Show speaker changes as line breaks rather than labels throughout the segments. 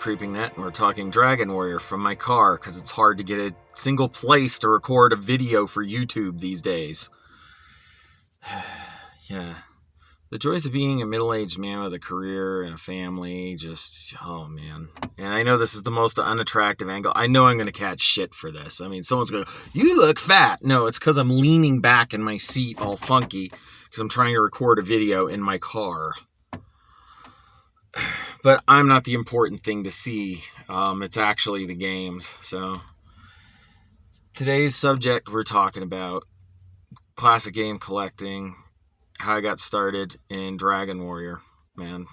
Creeping Net, and we're talking Dragon Warrior from my car because it's hard to get a single place to record a video for YouTube these days. Yeah. The joys of being a middle-aged man with a career and a family, just, oh man. And I know this is the most unattractive angle. I know I'm going to catch shit for this. I mean, someone's going to go, you look fat. No, it's because I'm leaning back in my seat all funky because I'm trying to record a video in my car. But I'm not the important thing to see. It's actually the games. So today's subject, we're talking about classic game collecting, how I got started in Dragon Warrior, man.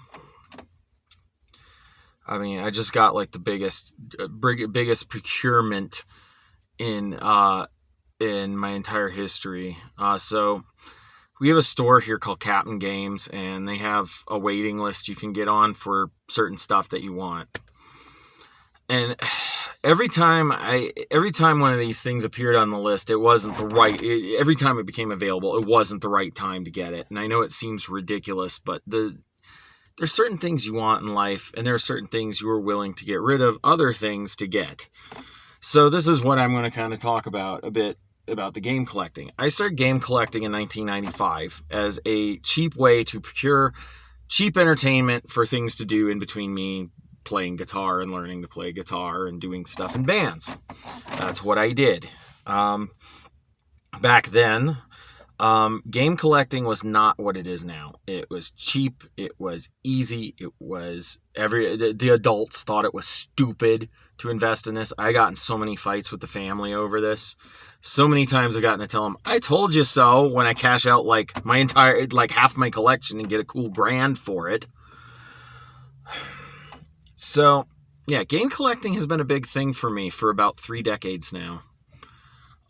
I mean, I just got like the biggest procurement in my entire history. So we have a store here called Captain Games, and they have a waiting list you can get on for certain stuff that you want. And every time one of these things appeared on the list, it wasn't the right. Every time it became available, it wasn't the right time to get it. And I know it seems ridiculous, but there's certain things you want in life, and there are certain things you are willing to get rid of, other things to get. So this is what I'm going to kind of talk about a bit about the game collecting. I started game collecting in 1995 as a cheap way to procure cheap entertainment for things to do in between me playing guitar and learning to play guitar and doing stuff in bands. That's what I did. Back then, game collecting was not what it is now. It was cheap. It was easy. It was the adults thought it was stupid to invest in this. I got in so many fights with the family over this. So many times I've gotten to tell them, I told you so, when I cash out like my entire, like half my collection and get a cool brand for it. So, yeah, game collecting has been a big thing for me for about 3 decades now.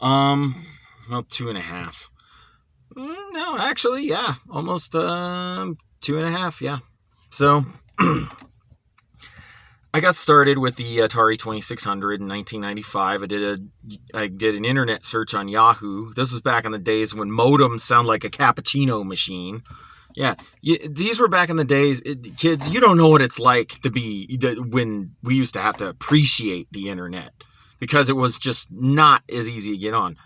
Well, 2.5. No, actually, yeah, almost 2.5, yeah. So, I got started with the Atari 2600 in 1995. I did an internet search on Yahoo. This was back in the days when modems sound like a cappuccino machine. Yeah, these were back in the days. Kids, you don't know what it's like to be when we used to have to appreciate the internet because it was just not as easy to get on.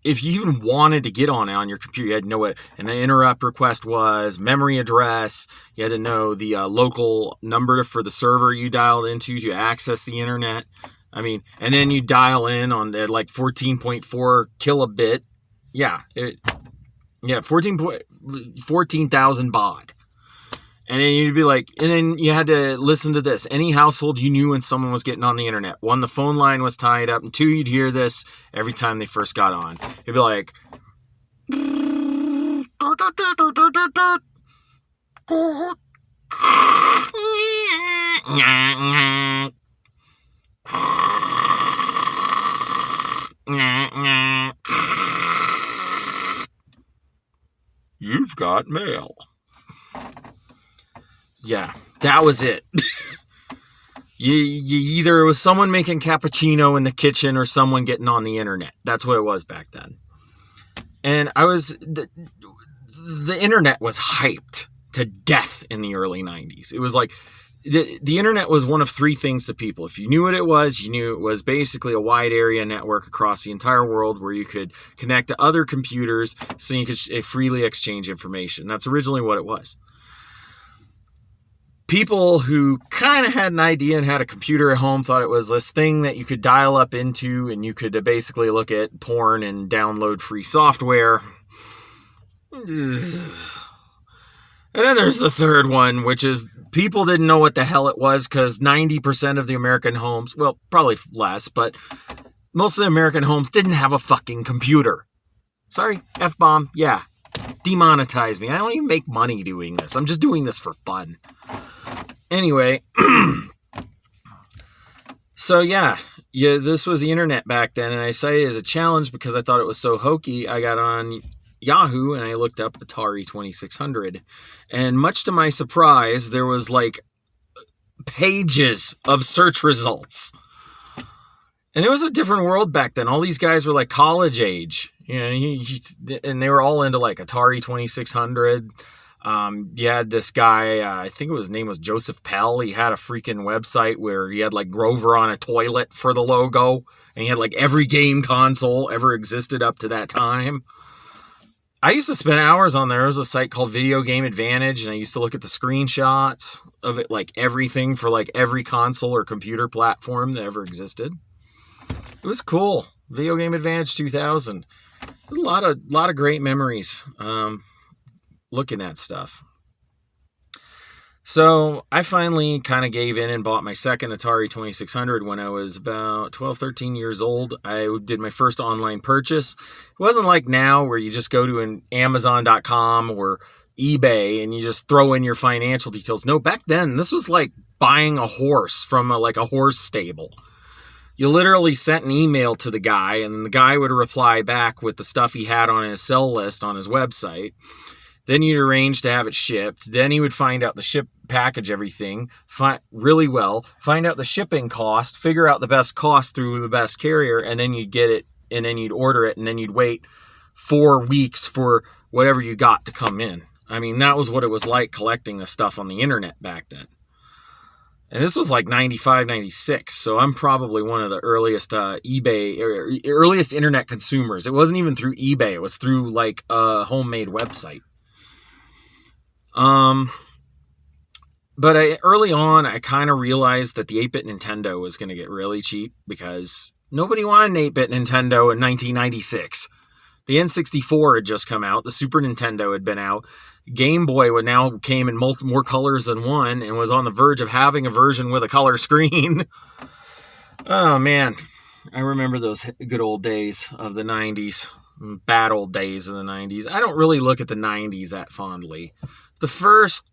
If you even wanted to get on it on your computer, you had to know what an interrupt request was, memory address. You had to know the local number for the server you dialed into to access the internet. I mean, and then you dial in on at like 14.4 kilobit. Yeah, 14,000 baud. And then you'd be like, and then you had to listen to this. Any household you knew when someone was getting on the internet. 1, the phone line was tied up. And 2, you'd hear this every time they first got on. It'd be like, you've got mail. Yeah, that was it. you either it was someone making cappuccino in the kitchen or someone getting on the internet. That's what it was back then. And the internet was hyped to death in the early 90s. It was like the internet was one of 3 things to people. If you knew what it was, you knew it was basically a wide area network across the entire world where you could connect to other computers so you could freely exchange information. That's originally what it was. People who kind of had an idea and had a computer at home thought it was this thing that you could dial up into and you could basically look at porn and download free software. And then there's the third one, which is people didn't know what the hell it was because 90% of the American homes, well, probably less, but most of the American homes didn't have a fucking computer. Sorry, F-bomb, yeah. Demonetize me. I don't even make money doing this. I'm just doing this for fun. Anyway, so yeah, this was the internet back then, and I cited it as a challenge because I thought it was so hokey. I got on Yahoo and I looked up Atari 2600, and much to my surprise, there was like pages of search results. And it was a different world back then. All these guys were like college age, you know, and they were all into like Atari 2600, You had this guy, I think his name was Joseph Pell. He had a freaking website where he had like Grover on a toilet for the logo, and he had like every game console ever existed up to that time. I used to spend hours on there. There was a site called Video Game Advantage, and I used to look at the screenshots of it, like everything for like every console or computer platform that ever existed. It was cool. Video Game Advantage 2000. A lot of great memories looking at stuff. So I finally kind of gave in and bought my second Atari 2600 when I was about 12, 13 years old. I did my first online purchase. It wasn't like now where you just go to an Amazon.com or eBay and you just throw in your financial details. No, back then, this was like buying a horse from a horse stable. You literally sent an email to the guy, and the guy would reply back with the stuff he had on his sell list on his website. Then you'd arrange to have it shipped. Then he would find out the package everything really well, find out the shipping cost, figure out the best cost through the best carrier, and then you'd get it, and then you'd order it, and then you'd wait 4 weeks for whatever you got to come in. I mean, that was what it was like collecting the stuff on the internet back then. And this was like 95, 96, so I'm probably one of the earliest earliest internet consumers. It wasn't even through eBay. It was through like a homemade website. But early on, I kind of realized that the 8-bit Nintendo was going to get really cheap because nobody wanted an 8-bit Nintendo in 1996. The N64 had just come out. The Super Nintendo had been out. Game Boy now came in more colors than one and was on the verge of having a version with a color screen. Oh, man. I remember those good old days of the 90s. Bad old days of the 90s. I don't really look at the 90s that fondly. The first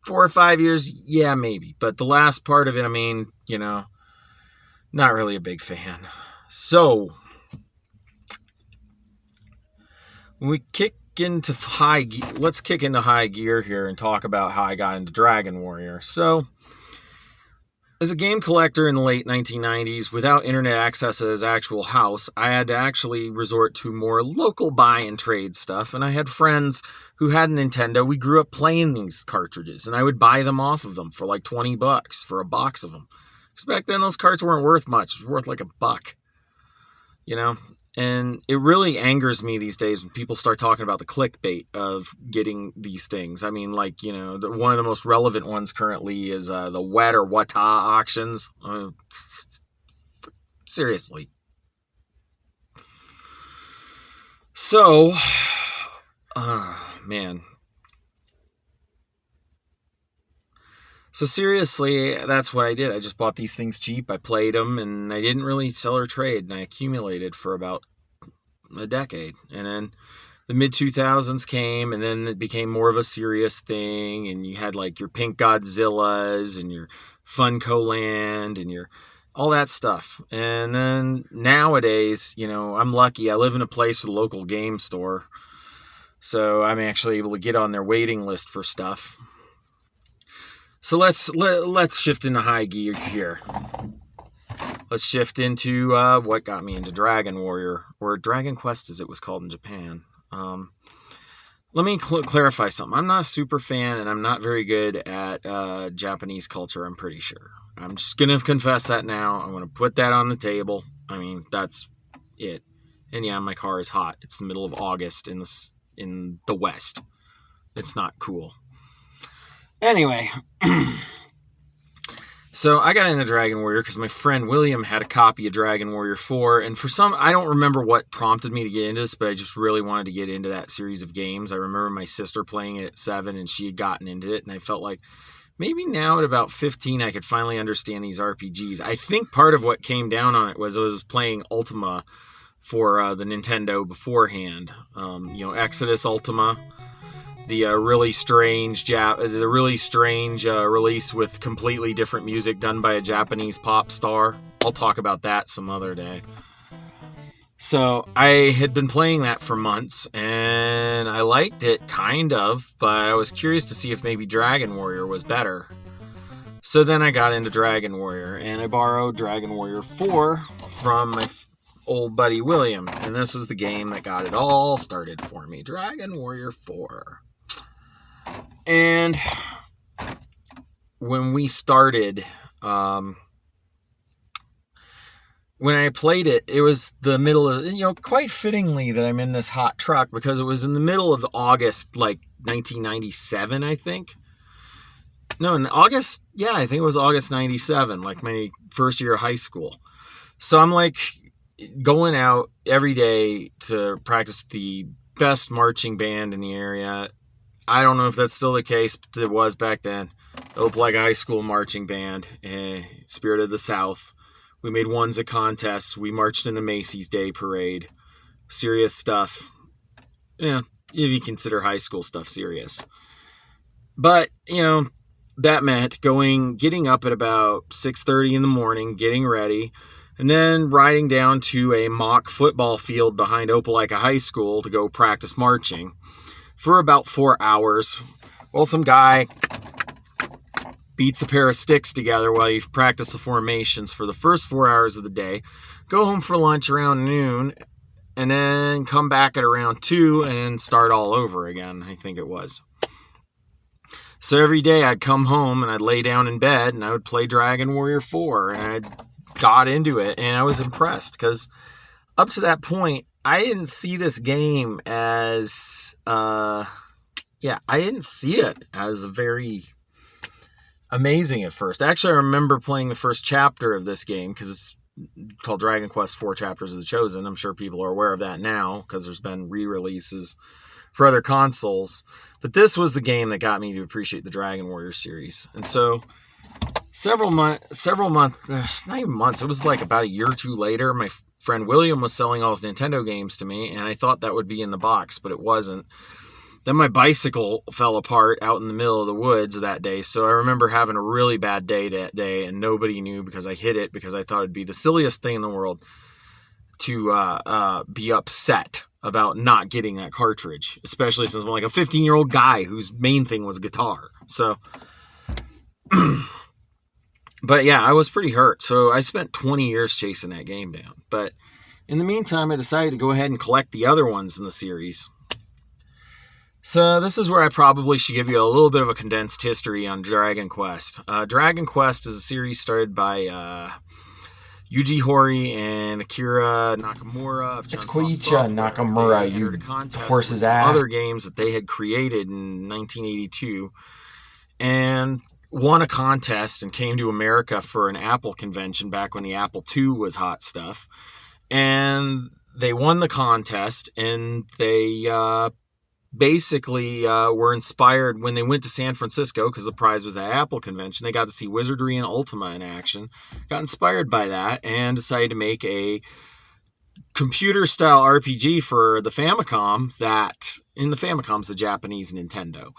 4 or 5 years, yeah, maybe. But the last part of it, I mean, not really a big fan. So, when we let's kick into high gear here and talk about how I got into Dragon Warrior. So, as a game collector in the late 1990s, without internet access at his actual house, I had to actually resort to more local buy and trade stuff, and I had friends who had a Nintendo. We grew up playing these cartridges, and I would buy them off of them for like $20 for a box of them. Because back then, those carts weren't worth much. It was worth like $1, And it really angers me these days when people start talking about the clickbait of getting these things. I mean, one of the most relevant ones currently is the Wet or Wata auctions. Seriously. So, man. So seriously, that's what I did. I just bought these things cheap. I played them, and I didn't really sell or trade, and I accumulated for about a decade. And then the mid-2000s came, and then it became more of a serious thing, and you had like your Pink Godzillas and your Funko Land and your all that stuff. And then nowadays, I'm lucky. I live in a place with a local game store, so I'm actually able to get on their waiting list for stuff. So let's shift into high gear here. Let's shift into what got me into Dragon Warrior, or Dragon Quest as it was called in Japan. Let me clarify something. I'm not a super fan, and I'm not very good at Japanese culture, I'm pretty sure. I'm just going to confess that now. I'm going to put that on the table. I mean, that's it. And yeah, my car is hot. It's the middle of August in the West. It's not cool. Anyway, so I got into Dragon Warrior because my friend William had a copy of Dragon Warrior 4, and I don't remember what prompted me to get into this, but I just really wanted to get into that series of games. I remember my sister playing it at 7, and she had gotten into it, and I felt like maybe now at about 15 I could finally understand these RPGs. I think part of what came down on it was I was playing Ultima for the Nintendo beforehand. Exodus Ultima. The really strange release with completely different music done by a Japanese pop star. I'll talk about that some other day. So I had been playing that for months, and I liked it, kind of, but I was curious to see if maybe Dragon Warrior was better. So then I got into Dragon Warrior, and I borrowed Dragon Warrior 4 from my old buddy William, and this was the game that got it all started for me. Dragon Warrior 4. And when we started, when I played it, it was the middle of, quite fittingly that I'm in this hot truck, because it was in the middle of August, like 1997, I think. No, in August, yeah, I think it was August 97, like my first year of high school. So I'm like going out every day to practice with the best marching band in the area. I don't know if that's still the case, but it was back then. The Opelika High School marching band, Spirit of the South. We made ones at contests. We marched in the Macy's Day Parade. Serious stuff. Yeah, if you consider high school stuff serious. But, that meant getting up at about 6:30 in the morning, getting ready, and then riding down to a mock football field behind Opelika High School to go practice marching for about 4 hours. Well, some guy beats a pair of sticks together while you practice the formations for the first 4 hours of the day, go home for lunch around noon, and then come back at around 2 and start all over again, I think it was. So every day I'd come home and I'd lay down in bed and I would play Dragon Warrior 4, and I got into it, and I was impressed because up to that point I didn't see this game as I didn't see it as very amazing at first. Actually, I remember playing the first chapter of this game because it's called Dragon Quest 4 Chapters of the Chosen. I'm sure people are aware of that now because there's been re-releases for other consoles. But this was the game that got me to appreciate the Dragon Warrior series. And so several months, not even months, it was like about a year or two later, my friend William was selling all his Nintendo games to me, and I thought that would be in the box, but it wasn't. Then my bicycle fell apart out in the middle of the woods that day, so I remember having a really bad day that day, and nobody knew because I hid it because I thought it'd be the silliest thing in the world to be upset about not getting that cartridge, especially since I'm like a 15-year-old guy whose main thing was guitar. So, but yeah, I was pretty hurt. So I spent 20 years chasing that game down. But in the meantime, I decided to go ahead and collect the other ones in the series. So this is where I probably should give you a little bit of a condensed history on Dragon Quest. Dragon Quest is a series started by Yuji Horii and Akira Nakamura of
It's Koichi Nakamura, you horse's ass.
Other games that they had created in 1982, and won a contest and came to America for an Apple convention back when the Apple II was hot stuff. And they won the contest, and they basically were inspired when they went to San Francisco because the prize was at Apple convention. They got to see Wizardry and Ultima in action, got inspired by that, and decided to make a computer style RPG for the Famicom. That in the Famicom's the Japanese Nintendo.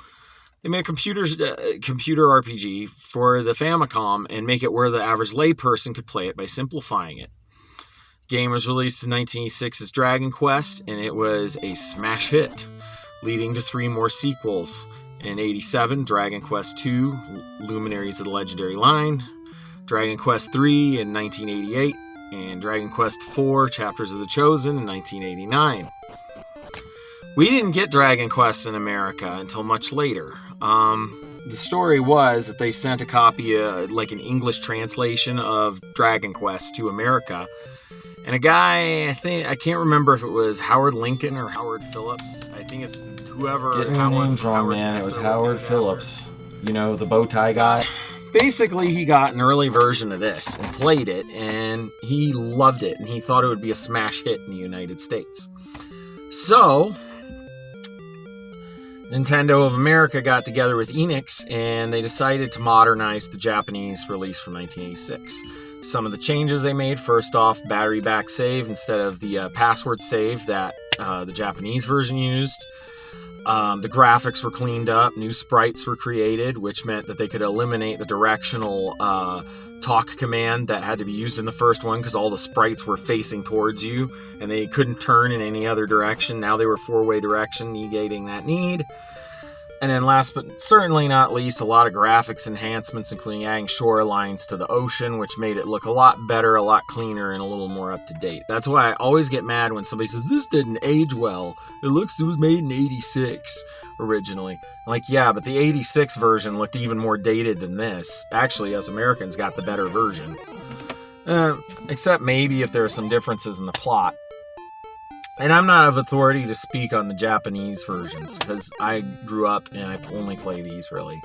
They made a computer RPG for the Famicom and make it where the average layperson could play it by simplifying it. Game was released in 1986 as Dragon Quest, and it was a smash hit, leading to 3 more sequels. In 87, Dragon Quest II, Luminaries of the Legendary Line, Dragon Quest III in 1988, and Dragon Quest IV, Chapters of the Chosen in 1989. We didn't get Dragon Quest in America until much later. The story was that they sent a copy, like an English translation of Dragon Quest to America, and a guy, I can't remember if it was Howard Lincoln or Howard Phillips. I think it's whoever.
Getting your names wrong, man. It was Howard Phillips. You know, the bow tie guy.
Basically, he got an early version of this and played it, and he loved it, and he thought it would be a smash hit in the United States. So, Nintendo of America got together with Enix, and they decided to modernize the Japanese release from 1986. Some of the changes they made, first off, battery back save instead of the password save that the Japanese version used. The graphics were cleaned up, new sprites were created, which meant that they could eliminate the directional talk command that had to be used in the first one because all the sprites were facing towards you and they couldn't turn in any other direction. Now they were 4-way direction, negating that need. And then last but certainly not least, a lot of graphics enhancements, including adding shorelines to the ocean, which made it look a lot better, a lot cleaner, and a little more up to date. That's why I always get mad when somebody says, this didn't age well. It was made in 86 originally. I'm like, yeah, but the 86 version looked even more dated than this. Actually, us Americans got the better version. Except maybe if there are some differences in the plot. And I'm not of authority to speak on the Japanese versions, because I grew up and I only play these, really.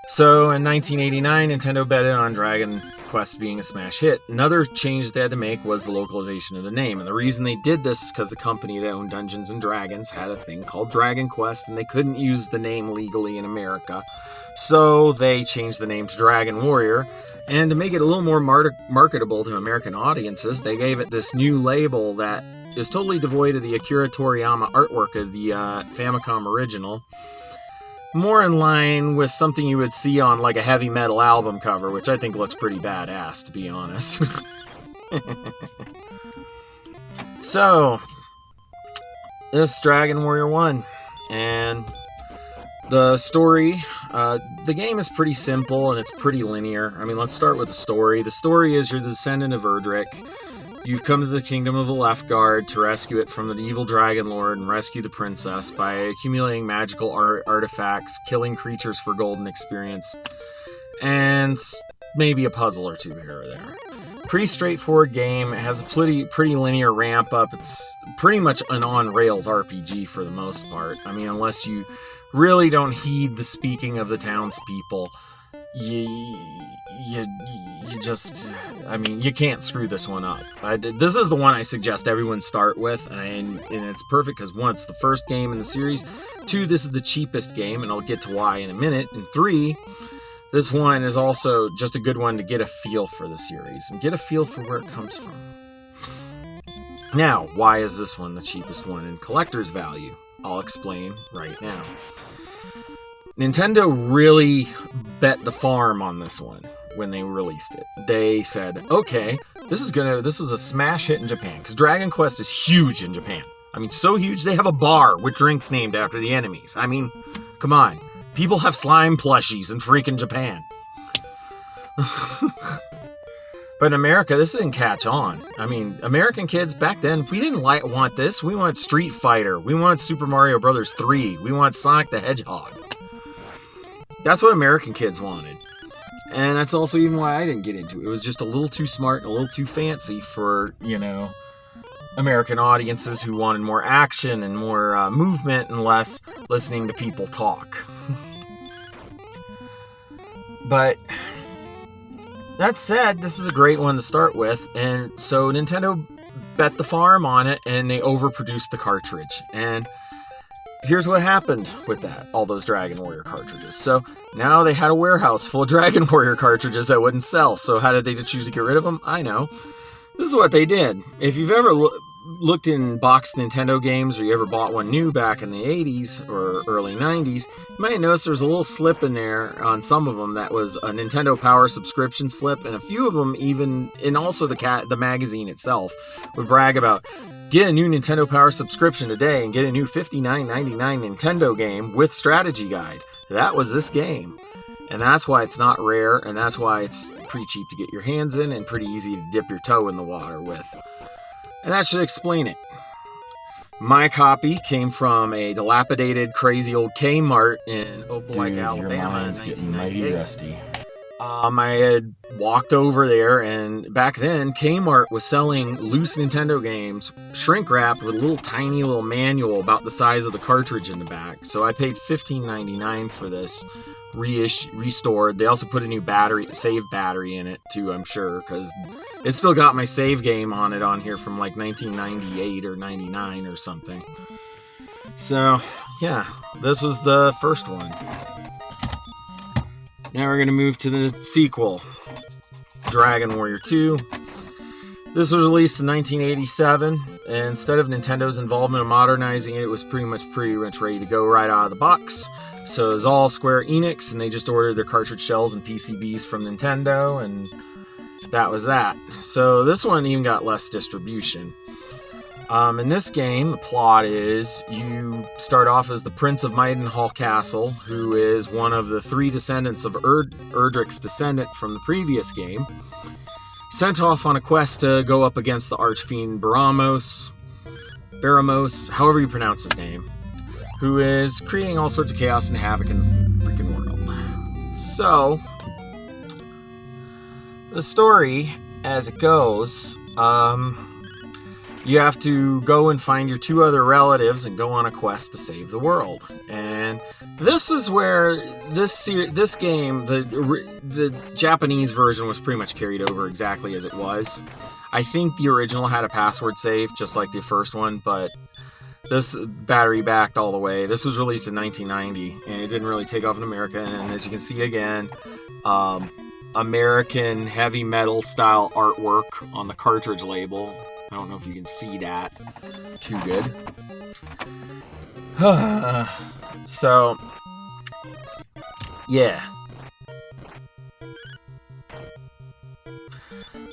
So, in 1989, Nintendo betted on Dragon Quest being a smash hit. Another change they had to make was the localization of the name. And the reason they did this is because the company that owned Dungeons & Dragons had a thing called Dragon Quest, and they couldn't use the name legally in America. So, they changed the name to Dragon Warrior. And to make it a little more marketable to American audiences, they gave it this new label that is totally devoid of the Akira Toriyama artwork of the Famicom original. More in line with something you would see on like a heavy metal album cover, which I think looks pretty badass, to be honest. So, this is Dragon Warrior 1. And the story, the game is pretty simple and it's pretty linear. I mean, let's start with the story. The story is you're the descendant of Erdrick. You've come to the kingdom of the Leftguard to rescue it from the evil Dragon Lord and rescue the princess by accumulating magical artifacts, killing creatures for golden experience, and maybe a puzzle or two here or there. Pretty straightforward game. It has a pretty linear ramp up. It's pretty much an on-rails RPG for the most part. I mean, unless you really don't heed the speaking of the townspeople, you just, I mean, you can't screw this one up. This is the one I suggest everyone start with, and it's perfect because one, it's the first game in the series. Two, this is the cheapest game, and I'll get to why in a minute. And three, this one is also just a good one to get a feel for the series and get a feel for where it comes from. Now, why is this one the cheapest one in collector's value? I'll explain right now. Nintendo really bet the farm on this one when they released it. They said, okay, this was a smash hit in Japan, because Dragon Quest is huge in Japan. I mean, so huge they have a bar with drinks named after the enemies. I mean, come on. People have slime plushies in freaking Japan. But in America, this didn't catch on. I mean, American kids back then, we didn't want this. We want Street Fighter. We want Super Mario Bros. 3. We want Sonic the Hedgehog. That's what American kids wanted. And that's also even why I didn't get into it. It was just a little too smart and a little too fancy for, American audiences who wanted more action and more movement and less listening to people talk. But that said, this is a great one to start with. And so Nintendo bet the farm on it and they overproduced the cartridge. And here's what happened with that, all those Dragon Warrior cartridges. So now they had a warehouse full of Dragon Warrior cartridges that wouldn't sell. So how did they choose to get rid of them? I know. This is what they did. If you've ever looked in boxed Nintendo games, or you ever bought one new back in the 80s or early 90s, you might notice there's a little slip in there on some of them that was a Nintendo Power subscription slip, and a few of them even, and also the magazine itself, would brag about, get a new Nintendo Power subscription today and get a new $59.99 Nintendo game with strategy guide. That was this game. And that's why it's not rare, and that's why it's pretty cheap to get your hands in and pretty easy to dip your toe in the water with. And that should explain it. My copy came from a dilapidated, crazy old Kmart in Opelika, Alabama in 1998. I had walked over there, and back then, Kmart was selling loose Nintendo games, shrink-wrapped with a little tiny little manual about the size of the cartridge in the back. So I paid $15.99 for this, restored. They also put a new save battery in it, too, I'm sure, because it's still got my save game on it on here from like 1998 or 99 or something. So, yeah, this was the first one. Now we're going to move to the sequel, Dragon Warrior 2. This was released in 1987, and instead of Nintendo's involvement in modernizing it, it was pretty much ready to go right out of the box. So it was all Square Enix, and they just ordered their cartridge shells and PCBs from Nintendo, and that was that. So this one even got less distribution. In this game, the plot is you start off as the Prince of Maidenhall Castle, who is one of the 3 descendants of Erdrick's descendant from the previous game, sent off on a quest to go up against the Archfiend Baramos, however you pronounce his name, who is creating all sorts of chaos and havoc in the freaking world. So, the story, as it goes, you have to go and find your 2 other relatives and go on a quest to save the world. And this is where this game, the Japanese version was pretty much carried over exactly as it was. I think the original had a password save, just like the first one, but this battery backed all the way. This was released in 1990, and it didn't really take off in America. And as you can see again, American heavy metal style artwork on the cartridge label. I don't know if you can see that too good. So, yeah.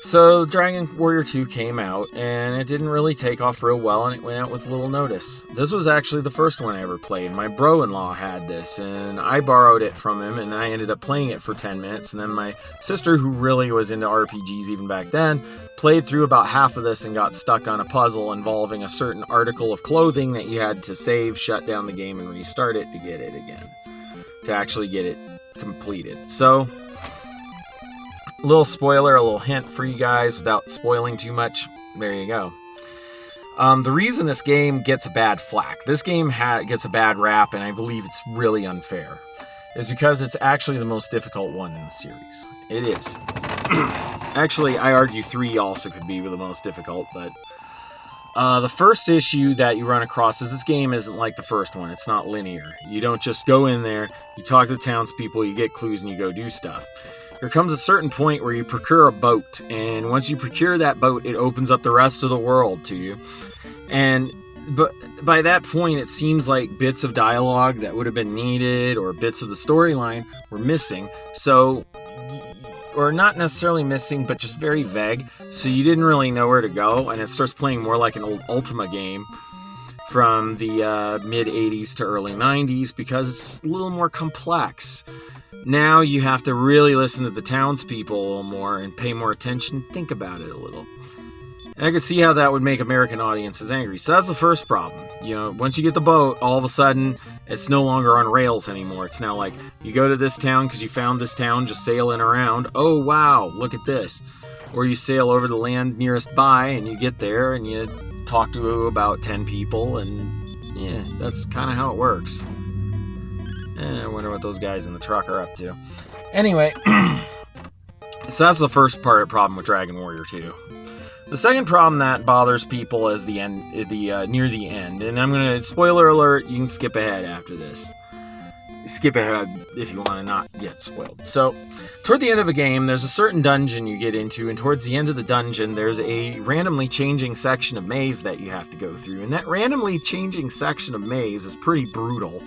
So, Dragon Warrior 2 came out, and it didn't really take off real well, and it went out with little notice. This was actually the first one I ever played. My bro-in-law had this, and I borrowed it from him, and I ended up playing it for 10 minutes, and then my sister, who really was into RPGs even back then, played through about half of this and got stuck on a puzzle involving a certain article of clothing that you had to save, shut down the game, and restart it to get it again, to actually get it completed. So, a little spoiler, a little hint for you guys without spoiling too much. There you go. The reason this game gets a bad flack, this game gets a bad rap, and I believe it's really unfair, is because it's actually the most difficult one in the series. It is. Actually, I argue 3 also could be the most difficult, but the first issue that you run across is this game isn't like the first one. It's not linear. You don't just go in there, you talk to the townspeople, you get clues, and you go do stuff. There comes a certain point where you procure a boat, and once you procure that boat, it opens up the rest of the world to you. But by that point, it seems like bits of dialogue that would have been needed or bits of the storyline were missing. So, or not necessarily missing, but just very vague. So you didn't really know where to go, and it starts playing more like an old Ultima game from the mid-'80s to early '90s because it's a little more complex. Now you have to really listen to the townspeople a little more and pay more attention, think about it a little. And I can see how that would make American audiences angry. So that's the first problem. You know, once you get the boat, all of a sudden, it's no longer on rails anymore. It's now like, you go to this town because you found this town just sailing around. Oh, wow, look at this. Or you sail over the land nearest by, and you get there, and you talk to about 10 people, and yeah, that's kind of how it works. I wonder what those guys in the truck are up to. Anyway, so that's the first problem with Dragon Warrior 2. The second problem that bothers people is the end, near the end, and I'm gonna spoiler alert. You can skip ahead after this. Skip ahead if you want to not get spoiled. So, toward the end of a game, there's a certain dungeon you get into, and towards the end of the dungeon, there's a randomly changing section of maze that you have to go through, and that randomly changing section of maze is pretty brutal.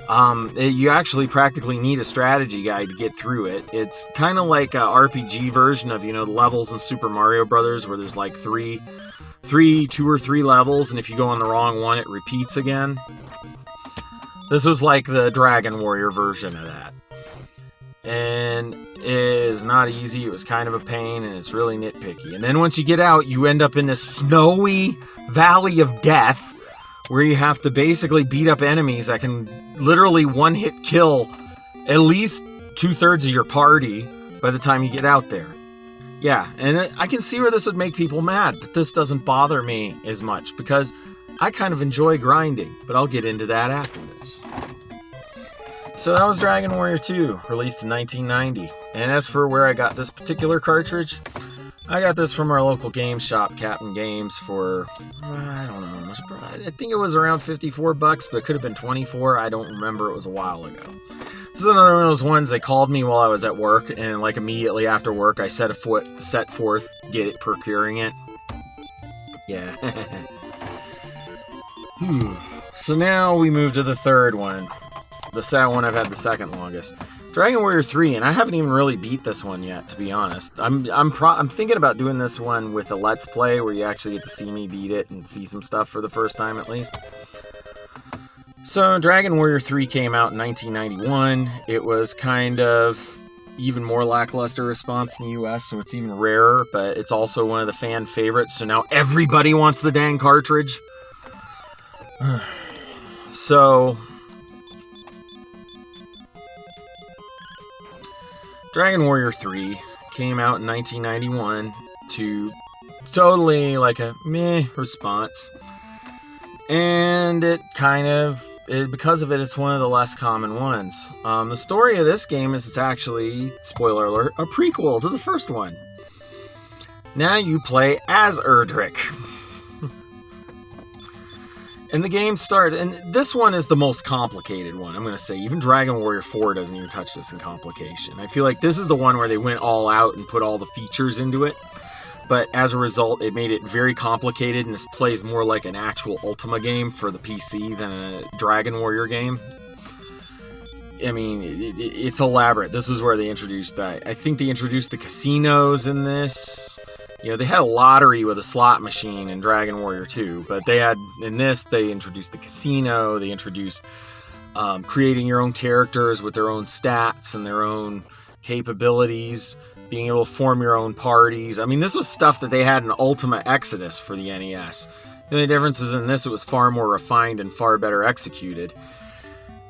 You actually practically need a strategy guide to get through it. It's kind of like a RPG version of, the levels in Super Mario Brothers where there's like 2 or 3 levels, and if you go on the wrong one, it repeats again. This was like the Dragon Warrior version of that. And it is not easy, it was kind of a pain, and it's really nitpicky. And then once you get out, you end up in this snowy valley of death, where you have to basically beat up enemies that can literally one-hit kill at least 2/3 of your party by the time you get out there. Yeah, and I can see where this would make people mad, but this doesn't bother me as much, because I kind of enjoy grinding, but I'll get into that after this. So that was Dragon Warrior 2, released in 1990. And as for where I got this particular cartridge, I got this from our local game shop, Captain Games, for, I don't know, I think it was around $54, but it could have been $24. I don't remember. It was a while ago. This is another one of those ones they called me while I was at work, and like immediately after work, I set forth procuring it. Yeah. So now we move to the third one. The one I've had the second longest. Dragon Warrior 3, and I haven't even really beat this one yet, to be honest. I'm thinking about doing this one with a Let's Play where you actually get to see me beat it and see some stuff for the first time at least. So, Dragon Warrior 3 came out in 1991. It was kind of even more lackluster response in the US, so it's even rarer, but it's also one of the fan favorites, so now everybody wants the dang cartridge. So, Dragon Warrior 3 came out in 1991 to totally like a meh response. And because of it, it's one of the less common ones. The story of this game is it's actually, spoiler alert, a prequel to the first one. Now you play as Erdrick. And the game starts, and this one is the most complicated one, I'm going to say. Even Dragon Warrior 4 doesn't even touch this in complication. I feel like this is the one where they went all out and put all the features into it. But as a result, it made it very complicated, and this plays more like an actual Ultima game for the PC than a Dragon Warrior game. I mean, it's elaborate. This is where they introduced that. I think they introduced the casinos in this. You know, they had a lottery with a slot machine in Dragon Warrior 2, but they introduced the casino, they introduced creating your own characters with their own stats and their own capabilities, being able to form your own parties. I mean, this was stuff that they had in Ultima Exodus for the NES. The only difference is in this, it was far more refined and far better executed.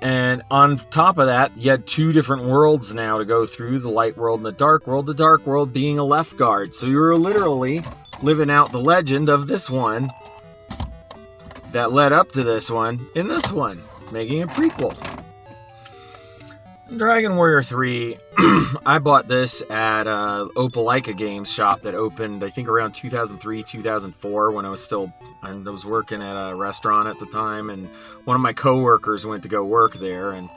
And on top of that, you had two different worlds now to go through, the light world and the dark world being a left guard. So you were literally living out the legend of this one that led up to this one in this one, making a prequel. Dragon Warrior 3, I bought this at Opelika Games shop that opened, I think, around 2003, 2004 when I was working at a restaurant at the time, and one of my coworkers went to go work there, and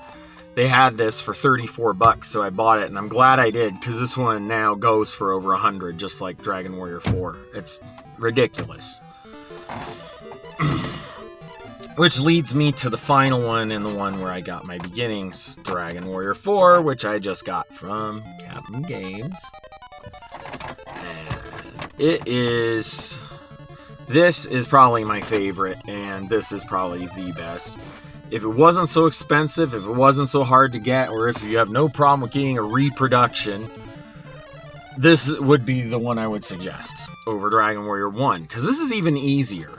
they had this for $34, so I bought it, and I'm glad I did, because this one now goes for over $100, just like Dragon Warrior 4. It's ridiculous. Which leads me to the final one and the one where I got my beginnings, Dragon Warrior 4, which I just got from Captain Games. And this is probably my favorite, and this is probably the best. If it wasn't so expensive, if it wasn't so hard to get, or if you have no problem with getting a reproduction, this would be the one I would suggest over Dragon Warrior 1, because this is even easier.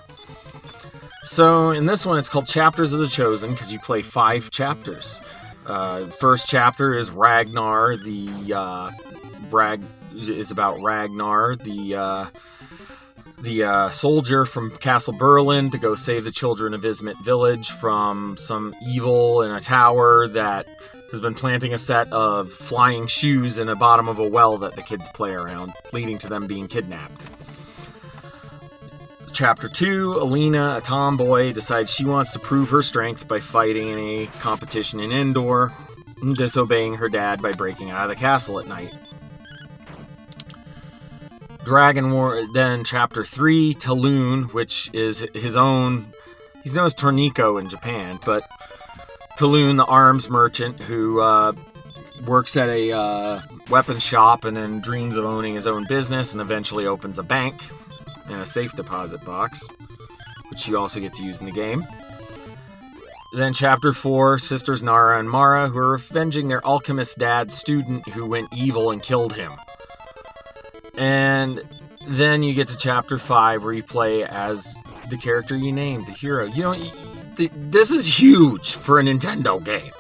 So, in this one, it's called Chapters of the Chosen, because you play 5 chapters. The first chapter is Ragnar, is about Ragnar, the soldier from Castle Berlin to go save the children of Izmit Village from some evil in a tower that has been planting a set of flying shoes in the bottom of a well that the kids play around, leading to them being kidnapped. Chapter 2, Alina, a tomboy, decides she wants to prove her strength by fighting in a competition in Endor and disobeying her dad by breaking out of the castle at night. Dragon War. Then Chapter 3, Talun, which is his own... He's known as Tornico in Japan, but Talun, the arms merchant who works at a weapons shop and then dreams of owning his own business and eventually opens a bank and a safe deposit box, which you also get to use in the game. Then Chapter 4, Sisters Nara and Mara, who are avenging their alchemist dad's student who went evil and killed him. And then you get to Chapter 5, where you play as the character you named, the hero. You know, this is huge for a Nintendo game.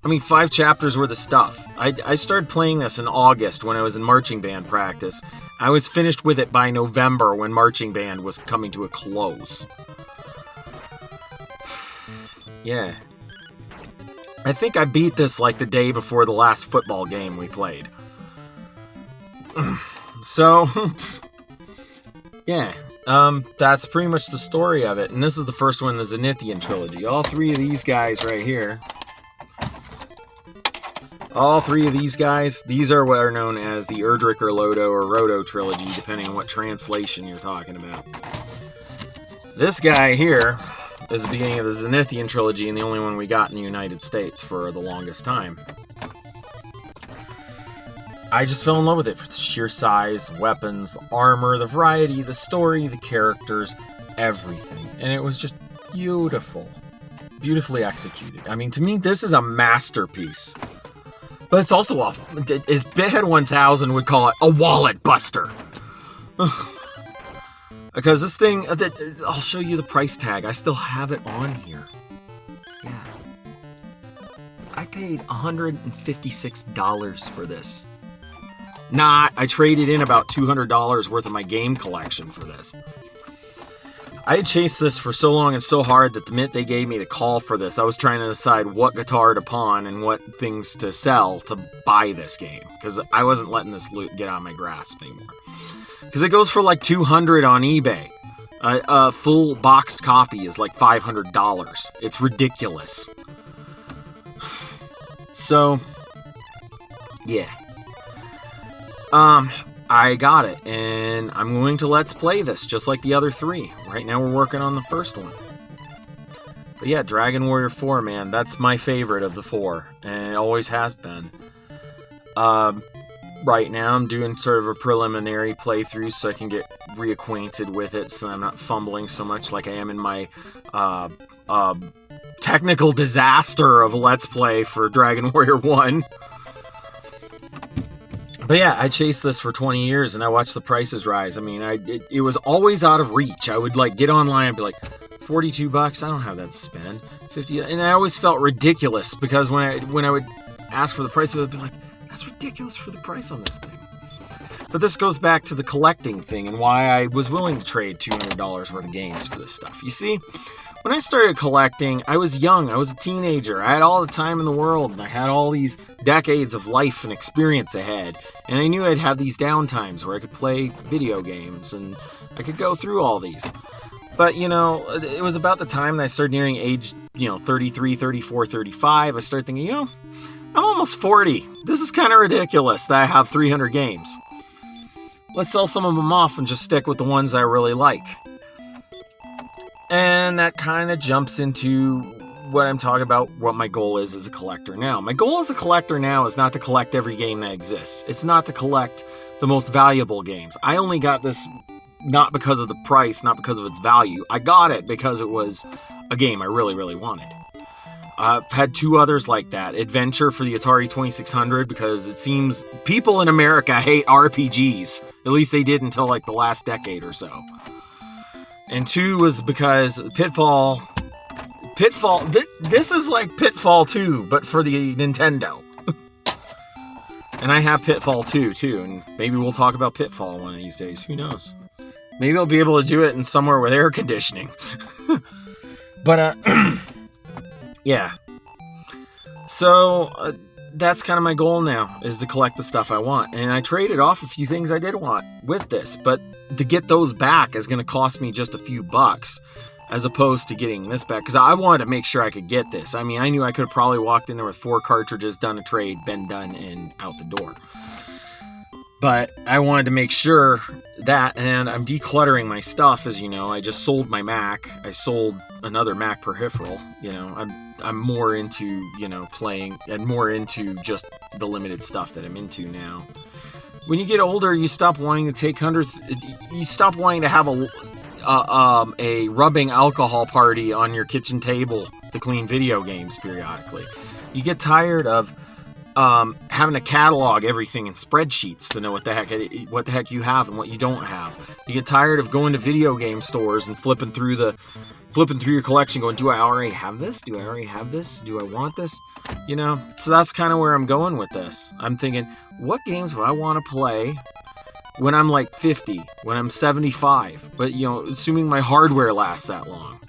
I mean, 5 chapters worth of stuff. I started playing this in August when I was in marching band practice. I was finished with it by November when marching band was coming to a close. Yeah. I think I beat this like the day before the last football game we played. So, yeah. That's pretty much the story of it. And this is the first one in the Zenithian trilogy. All 3 of these guys right here. All 3 of these guys, these are what are known as the Erdrick or Lodo or Roto trilogy, depending on what translation you're talking about. This guy here is the beginning of the Zenithian trilogy and the only one we got in the United States for the longest time. I just fell in love with it for the sheer size, weapons, the armor, the variety, the story, the characters, everything. And it was just beautiful. Beautifully executed. I mean, to me, this is a masterpiece. But it's also as Bithead 1000 would call it, a wallet buster. Because this thing, I'll show you the price tag. I still have it on here. Yeah. I paid $156 for this. I traded in about $200 worth of my game collection for this. I had chased this for so long and so hard that the minute they gave me the call for this, I was trying to decide what guitar to pawn and what things to sell to buy this game. Because I wasn't letting this loot get out of my grasp anymore. Because it goes for like $200 on eBay. A full boxed copy is like $500. It's ridiculous. So, yeah. I got it, and I'm going to let's play this, just like the other three. Right now we're working on the first one. But yeah, Dragon Warrior 4, man, that's my favorite of the four, and it always has been. Right now I'm doing sort of a preliminary playthrough so I can get reacquainted with it, so I'm not fumbling so much like I am in my technical disaster of Let's Play for Dragon Warrior 1. But yeah, I chased this for 20 years and I watched the prices rise. I mean, it was always out of reach. I would like get online and be like, $42, I don't have that to spend. 50, and I always felt ridiculous because when I would ask for the price, I would be like, that's ridiculous for the price on this thing. But this goes back to the collecting thing and why I was willing to trade $200 worth of games for this stuff. You see, when I started collecting, I was young, I was a teenager, I had all the time in the world, and I had all these decades of life and experience ahead, and I knew I'd have these downtimes where I could play video games, and I could go through all these. But, you know, it was about the time that I started nearing age, 33, 34, 35, I started thinking, I'm almost 40. This is kind of ridiculous that I have 300 games. Let's sell some of them off and just stick with the ones I really like. And that kind of jumps into what I'm talking about, what my goal is as a collector now. My goal as a collector now is not to collect every game that exists. It's not to collect the most valuable games. I only got this not because of the price, not because of its value. I got it because it was a game I really, really wanted. I've had two others like that. Adventure for the Atari 2600, because it seems people in America hate RPGs. At least they did until like the last decade or so. And two was because Pitfall, this is like Pitfall 2, but for the Nintendo. And I have Pitfall 2 too, and maybe we'll talk about Pitfall one of these days, who knows. Maybe I'll be able to do it in somewhere with air conditioning. But, yeah. So, that's kind of my goal now, is to collect the stuff I want. And I traded off a few things I did want with this, but to get those back is going to cost me just a few bucks, as opposed to getting this back, because I wanted to make sure I could get this. I mean, I knew I could have probably walked in there with 4 cartridges, done a trade, been done, and out the door. But I wanted to make sure that, and I'm decluttering my stuff, as you know. I just sold my Mac. I sold another Mac peripheral. I'm more into, playing, and more into just the limited stuff that I'm into now. When you get older, you stop wanting to take you stop wanting to have a rubbing alcohol party on your kitchen table to clean video games periodically. You get tired of having to catalog everything in spreadsheets to know what the heck you have and what you don't have. You get tired of going to video game stores and flipping through your collection going, do I already have this? Do I already have this? Do I want this? So that's kind of where I'm going with this. I'm thinking, what games would I want to play when I'm like 50, when I'm 75, but assuming my hardware lasts that long.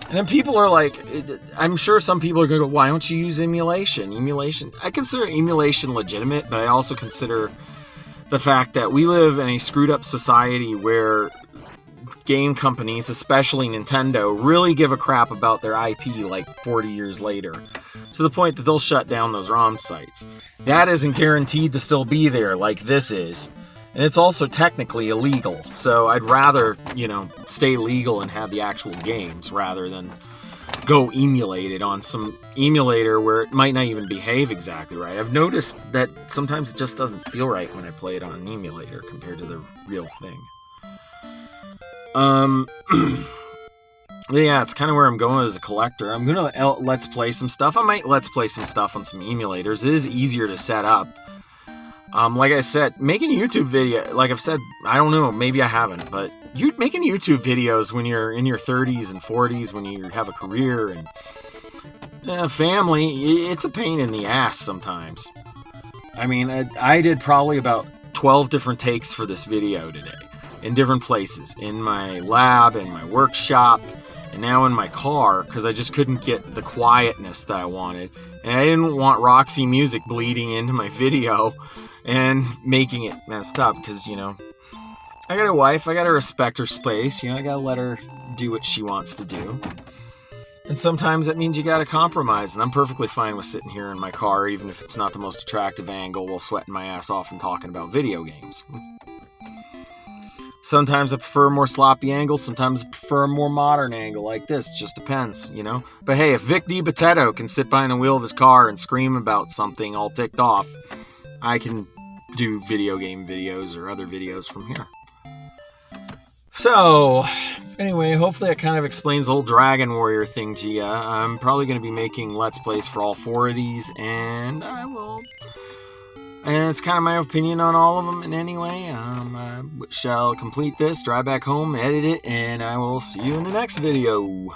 And then people are like, I'm sure some people are going to go, why don't you use emulation? I consider emulation legitimate, but I also consider the fact that we live in a screwed up society where game companies, especially Nintendo, really give a crap about their IP like 40 years later, to the point that they'll shut down those ROM sites. That isn't guaranteed to still be there like this is. And it's also technically illegal, so I'd rather, stay legal and have the actual games rather than, go emulate it on some emulator where it might not even behave exactly right. I've noticed that sometimes it just doesn't feel right when I play it on an emulator compared to the real thing. Yeah, it's kind of where I'm going as a collector. I'm gonna let's play some stuff. I might let's play some stuff on some emulators. It is easier to set up. Like I said, making a YouTube video, like I've said, I don't know, maybe I haven't, but you making YouTube videos when you're in your 30s and 40s, when you have a career and family, it's a pain in the ass sometimes. I mean, I did probably about 12 different takes for this video today in different places, in my lab, in my workshop, and now in my car, because I just couldn't get the quietness that I wanted. And I didn't want Roxy music bleeding into my video and making it messed up, because, you know, I got a wife, I gotta respect her space, you know, I gotta let her do what she wants to do. And sometimes that means you gotta compromise, and I'm perfectly fine with sitting here in my car, even if it's not the most attractive angle, while sweating my ass off and talking about video games. Sometimes I prefer a more sloppy angle, sometimes I prefer a more modern angle like this, just depends, you know? But hey, if Vic DiBitetto can sit behind the wheel of his car and scream about something all ticked off, I can do video game videos or other videos from here. So, anyway, hopefully that kind of explains the whole Dragon Warrior thing to you. I'm probably going to be making Let's Plays for all 4 of these, and I will... And it's kind of my opinion on all of them. And anyway, I shall complete this, drive back home, edit it, and I will see you in the next video.